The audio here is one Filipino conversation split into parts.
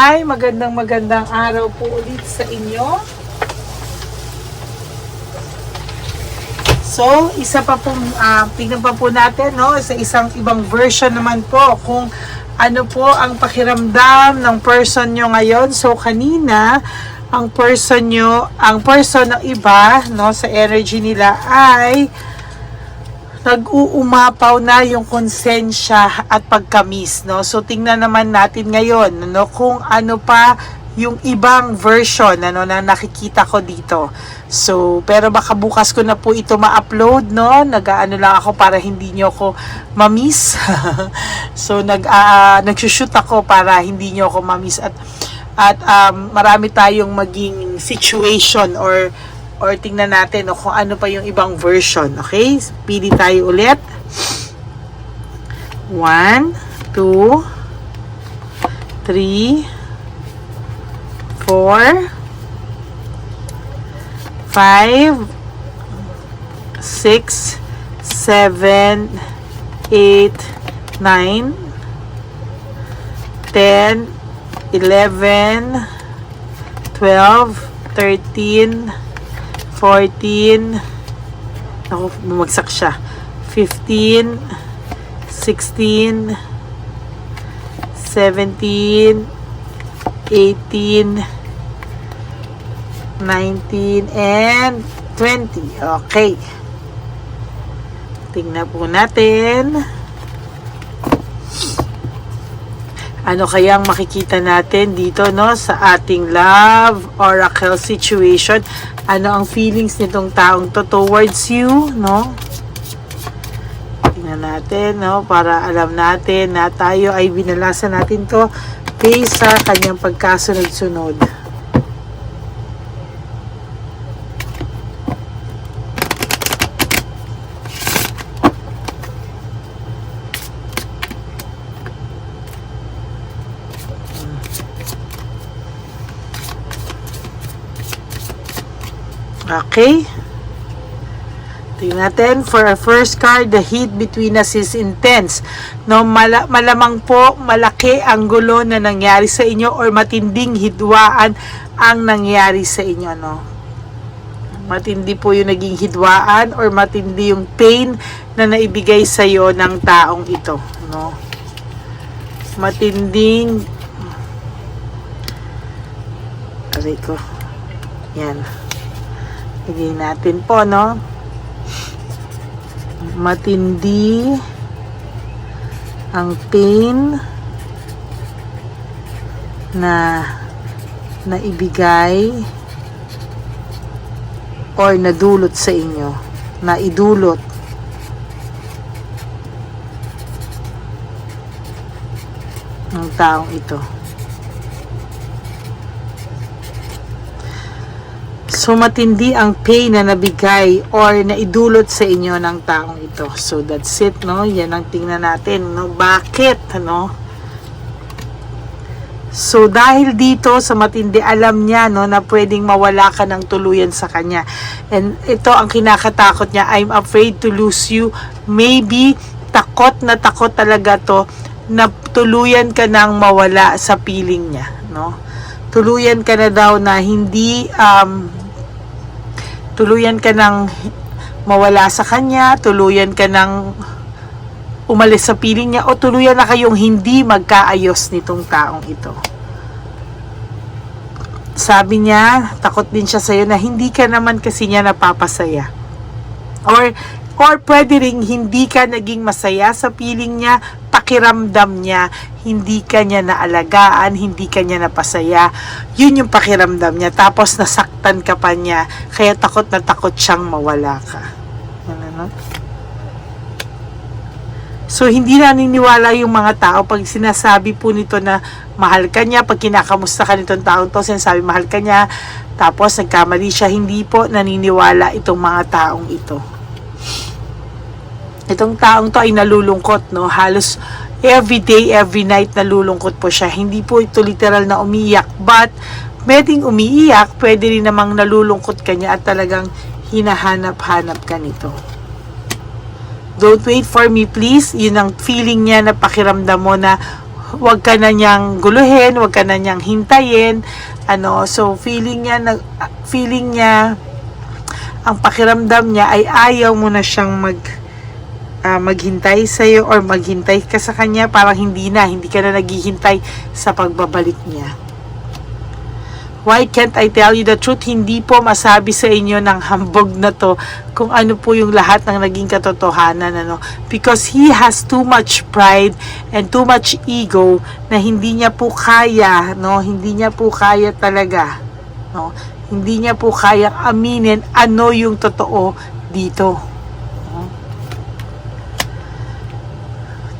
Ay, magandang araw po ulit sa inyo. So, isa pa po, tingnan pa po natin, no? Sa isang ibang version naman po, kung ano po ang pakiramdam ng person nyo ngayon. So, kanina, ang person ng iba, no, sa energy nila ay nag-uumapaw na yung konsensya at pagkamis, no? So tingnan naman natin ngayon, no, kung ano pa yung ibang version ano na nakikita ko dito. So pero baka bukas ko na po ito ma-upload, no? Nag-aano lang ako para hindi niyo ako ma-miss. So nag-shoot ako para hindi niyo ako ma-miss at marami tayong maging situation or tingnan natin kung ano pa yung ibang version. Okay? Pili tayo ulit. 1, 2, 3, 4, 5, 6, 7, 8, 9, 10, 11, 12, 13, 14, ako, bumagsak siya, 15, 16, 17, 18, 19, and 20. Okay. Tingnan po natin. Ano kayang makikita natin dito, no, sa ating love oracle situation? Ano ang feelings nitong taong to towards you, no? Tingnan natin, no, para alam natin na tayo ay binalasa natin to based sa kanyang pagkasunod-sunod. Okay. Tingnan natin. For our first card, the heat between us is intense. No, malamang po malaki ang gulo na nangyari sa inyo or matinding hidwaan ang nangyari sa inyo, no? Matindi po yung naging hidwaan or matindi yung pain na naibigay sa iyo ng taong ito, no? Matinding aray ko. Yan. Lagay natin po, no? Matindi ang pain na naibigay or nadulot sa inyo, na idulot ng taong ito. So, matindi ang pain na nabigay or naidulot sa inyo ng taong ito. So, that's it, no? Yan ang tingnan natin, no? Bakit, no? So, dahil dito sa matindi, alam niya, no, na pwedeng mawala ka ng tuluyan sa kanya. And ito ang kinakatakot niya. I'm afraid to lose you. Maybe, takot na takot talaga to na tuluyan ka nang mawala sa piling niya, no? Tuluyan ka na daw na hindi, tuluyan ka nang mawala sa kanya, tuluyan ka nang umalis sa piling niya, o tuluyan na kayong hindi magkaayos nitong taong ito. Sabi niya, takot din siya sa'yo na hindi ka naman kasi niya napapasaya. Or pwede rin hindi ka naging masaya sa piling niya, pakiramdam niya, hindi ka niya naalagaan, hindi ka niya napasaya. Yun yung pakiramdam niya. Tapos nasaktan ka pa niya, kaya takot na takot siyang mawala ka. Ano? So, hindi naniniwala yung mga tao pag sinasabi po nito na mahal ka niya, pag kinakamusta ka nitong taong to, sinasabi mahal ka niya, tapos nagkamali siya, hindi po naniniwala itong mga taong ito. Itong taong to ay nalulungkot, no? Halos every day, every night nalulungkot po siya. Hindi po ito literal na umiiyak, but pwedeng umiiyak, pwede rin namang nalulungkot ka niya at talagang hinahanap-hanap ka nito. Don't wait for me, please. Yun ang feeling niya na pakiramdam mo na wag ka na niyang guluhin, wag ka na niyang hintayin, so feeling niya, ang pakiramdam niya ay ayaw mo na siyang maghintay sa iyo or maghintay ka sa kanya, parang hindi ka na naghihintay sa pagbabalik niya. Why can't I tell you the truth? Hindi po masabi sa inyo ng hambog na to kung ano po yung lahat ng naging katotohanan, because he has too much pride and too much ego na hindi niya po kaya, hindi niya po kaya talaga, hindi niya po kaya aminin ano yung totoo dito.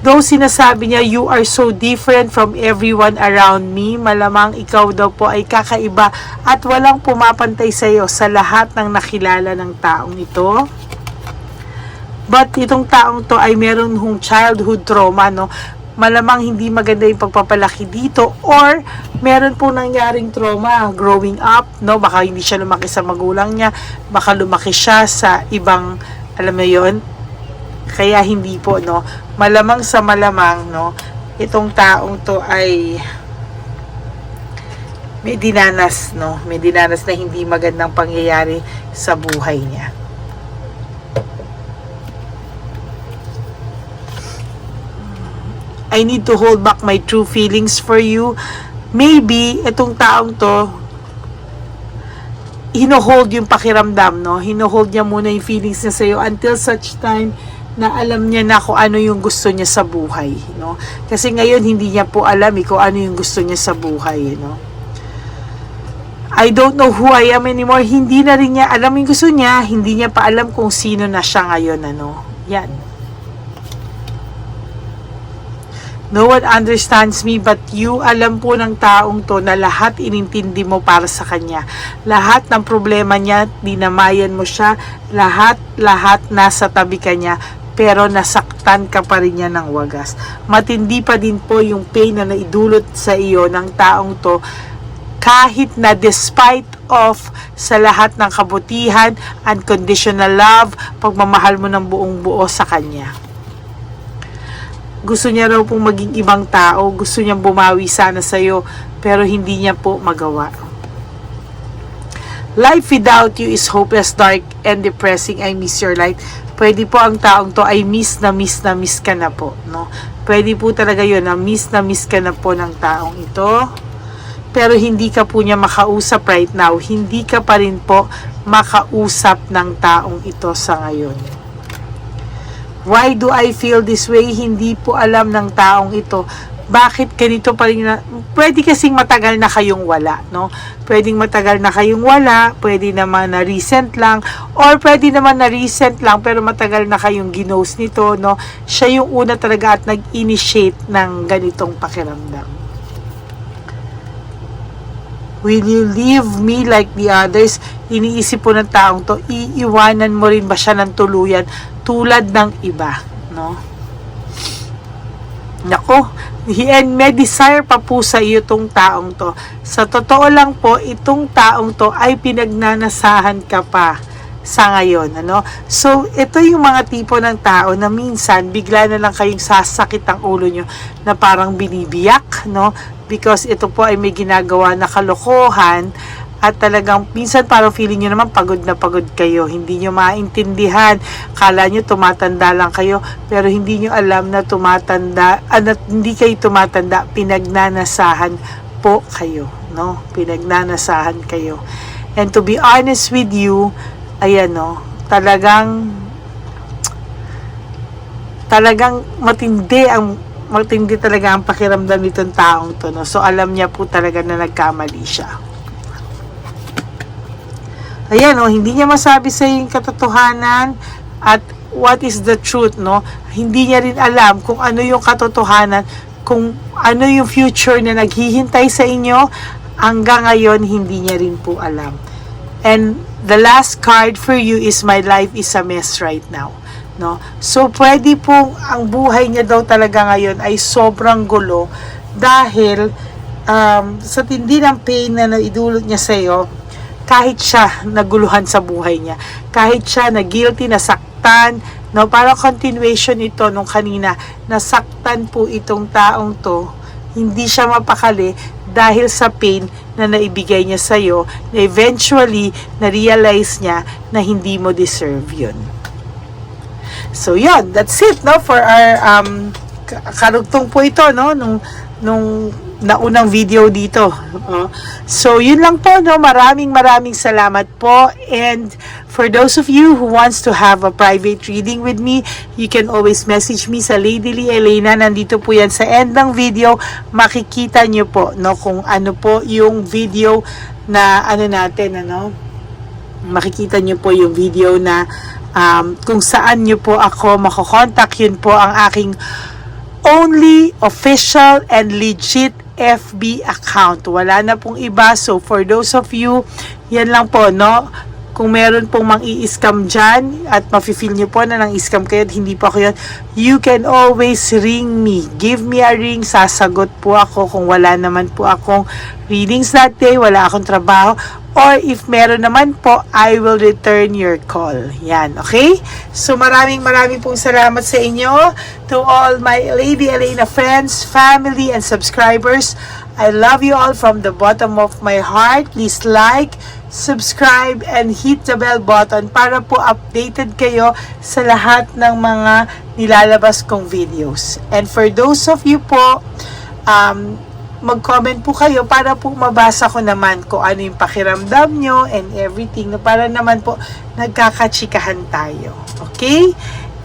Though sinasabi niya, you are so different from everyone around me, malamang ikaw daw po ay kakaiba at walang pumapantay sa iyo sa lahat ng nakilala ng taong ito. But itong taong to ay meron hong childhood trauma, malamang hindi maganda yung pagpapalaki dito or meron po nangyaring trauma growing up, baka hindi siya lumaki sa magulang niya, baka lumaki siya sa ibang, alam mo yon, kaya hindi po, malamang sa malamang, itong taong to ay may dinanas na hindi magandang pangyayari sa buhay niya. I need to hold back my true feelings for you. Maybe itong taong to hino-hold yung pakiramdam, hino-hold niya muna yung feelings niya sa'yo until such time na alam niya na kung ano yung gusto niya sa buhay, Kasi ngayon hindi niya po alam kung ano yung gusto niya sa buhay, I don't know who I am anymore. Hindi na rin niya alam yung gusto niya, hindi niya pa alam kung sino na siya ngayon, Yan. No one understands me but you. Alam po ng taong to na lahat inintindi mo para sa kanya. Lahat ng problema niya, dinamayan mo siya. Lahat nasa tabi ka niya. Pero nasaktan ka pa rin niya ng wagas. Matindi pa din po yung pain na naidulot sa iyo ng taong to. Kahit na despite of sa lahat ng kabutihan, unconditional love, pagmamahal mo ng buong buo sa kanya. Gusto niya raw pong maging ibang tao, gusto niyang bumawi sana sa'yo, pero hindi niya po magawa. Life without you is hopeless, dark, and depressing. I miss your light. Pwede po ang taong to ay miss ka na po, Pwede po talaga yun, na miss ka na po ng taong ito. Pero hindi ka po niya makausap right now. Hindi ka pa rin po makausap ng taong ito sa ngayon. Why do I feel this way? Hindi po alam ng taong ito. Bakit ganito pa rin pwede kasing matagal na kayong wala, Pwedeng matagal na kayong wala, pwede naman na recent lang, or pwede naman na recent lang pero matagal na kayong ginost nito, Siya yung una talaga at nag-initiate ng ganitong pakiramdam. Will you leave me like the others? Iniisip po ng taong to, iiwanan mo rin ba siya ng tuluyan tulad ng iba, Nako, and may desire pa po sa iyo tong taong to. Sa totoo lang po, itong taong to ay pinagnanasahan ka pa sa ngayon, So, ito yung mga tipo ng tao na minsan bigla na lang kayong sasakit ang ulo nyo na parang binibiyak, Because ito po ay may ginagawa na kalokohan at talagang minsan parang feeling nyo naman pagod na pagod kayo, hindi nyo maintindihan, kala nyo tumatanda lang kayo, pero hindi nyo alam na hindi kayo tumatanda, pinagnanasahan po kayo, Pinagnanasahan kayo. And to be honest with you, ayan, talagang matindi talaga ang pakiramdam nitong taong to, So alam niya po talaga na nagkamali siya. Ayan, hindi niya masabi sa yung katotohanan at what is the truth, Hindi niya rin alam kung ano yung katotohanan, kung ano yung future na naghihintay sa inyo. Hanggang ngayon, hindi niya rin po alam. And the last card for you is my life is a mess right now, So, pwede po ang buhay niya daw talaga ngayon ay sobrang gulo dahil sa tindi ng pain na naidulot niya sa iyo. Kahit siya naguluhan sa buhay niya, kahit siya na guilty, nasaktan, parang continuation ito nung kanina, nasaktan po itong taong to, hindi siya mapakali dahil sa pain na naibigay niya sa'yo, na eventually, na-realize niya na hindi mo deserve yun. So, yun. That's it, no? For our, karugtong po ito, no? Nung naunang video dito. So, yun lang po, no? Maraming salamat po. And for those of you who wants to have a private reading with me, you can always message me sa Lady Lee Elena. Nandito po yan sa end ng video. Makikita nyo po, no? Kung ano po yung video na ano natin, ano? Makikita nyo po yung video na kung saan nyo po ako makokontak. Yun po ang aking only official and legit FB account. Wala na pong iba. So, for those of you, yan lang po, no? Kung meron pong mang-i-scam dyan at mafe-feel nyo po na nang-i-scam kayo at hindi po ako yun, you can always ring me. Give me a ring. Sasagot po ako kung wala naman po akong readings that day, wala akong trabaho. Or if meron naman po, I will return your call. Yan, okay? So, maraming pong salamat sa inyo. To all my Lady Elena friends, family, and subscribers, I love you all from the bottom of my heart. Please like, subscribe, and hit the bell button para po updated kayo sa lahat ng mga nilalabas kong videos. And for those of you po, mag-comment po kayo para po mabasa ko naman kung ano yung pakiramdam nyo and everything, no, para naman po nagkakatsikahan tayo. Okay?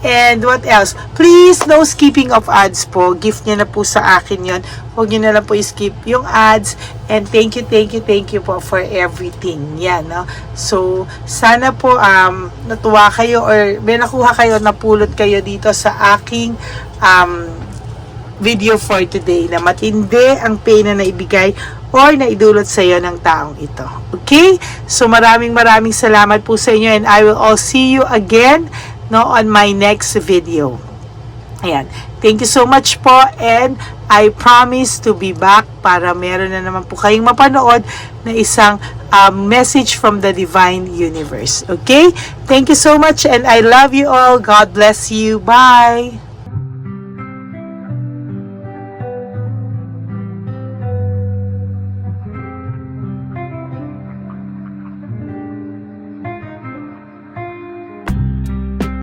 And what else? Please, no skipping of ads po. Gift nyo na po sa akin yon. Huwag nyo na lang po skip yung ads. And thank you po for everything. Yan, no? So, sana po natuwa kayo or may nakuha kayo, napulot kayo dito sa aking video for today, na matindi ang pain na naibigay or naidulot sa iyo ng taong ito. Okay? So, maraming salamat po sa inyo, and I will all see you again, no, on my next video. Ayan. Thank you so much po, and I promise to be back para meron na naman po kayong mapanood na isang message from the Divine Universe. Okay? Thank you so much, and I love you all. God bless you. Bye!